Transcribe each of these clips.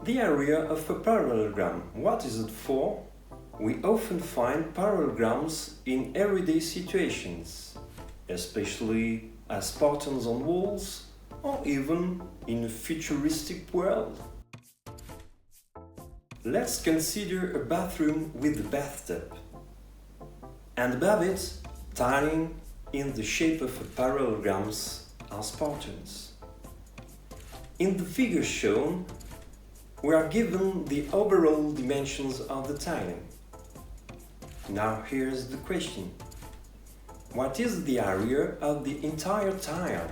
The area of a parallelogram. What is it for? We often find parallelograms in everyday situations, especially as patterns on walls or even in a futuristic world. Let's consider a bathroom with a bathtub, and above it, tiling in the shape of parallelograms as patterns. In the figure shown, we are given the overall dimensions of the tiling. Now here's the question. What is the area of the entire tile?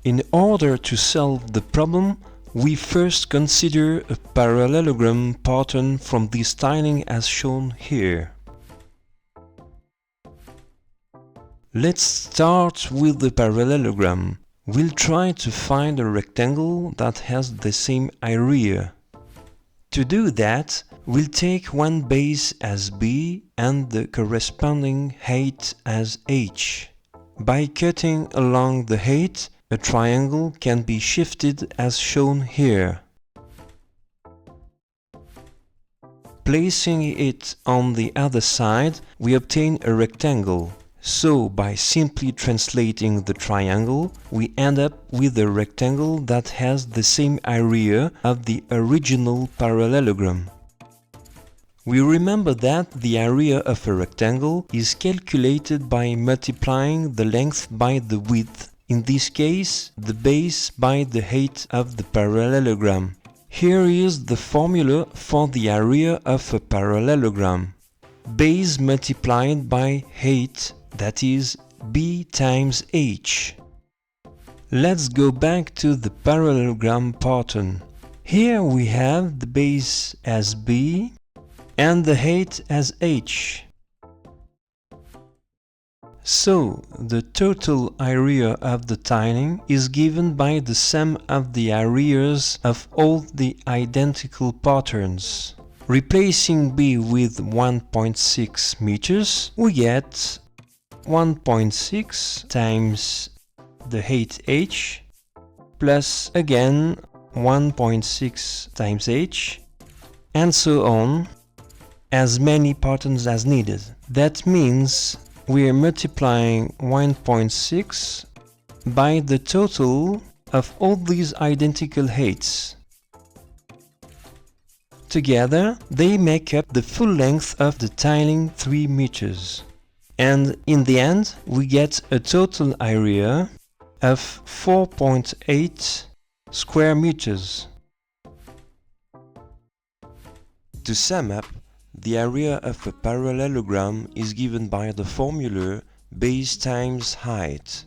In order to solve the problem, we first consider a parallelogram pattern from this tiling as shown here. Let's start with the parallelogram. We'll try to find a rectangle that has the same area. To do that, we'll take one base as B and the corresponding height as H. By cutting along the height, a triangle can be shifted as shown here. Placing it on the other side, we obtain a rectangle. So, by simply translating the triangle, we end up with a rectangle that has the same area of the original parallelogram. We remember that the area of a rectangle is calculated by multiplying the length by the width, in this case, the base by the height of the parallelogram. Here is the formula for the area of a parallelogram. Base multiplied by height, that is B times H. Let's go back to the parallelogram pattern. Here we have the base as B and the height as H. So, the total area of the tiling is given by the sum of the areas of all the identical patterns. Replacing B with 1.6 meters, we get 1.6 times the height H plus again 1.6 times H, and so on, as many patterns as needed. That means we are multiplying 1.6 by the total of all these identical heights. Together, they make up the full length of the tiling 3 meters. And in the end, we get a total area of 4.8 square meters. To sum up, the area of a parallelogram is given by the formula base times height.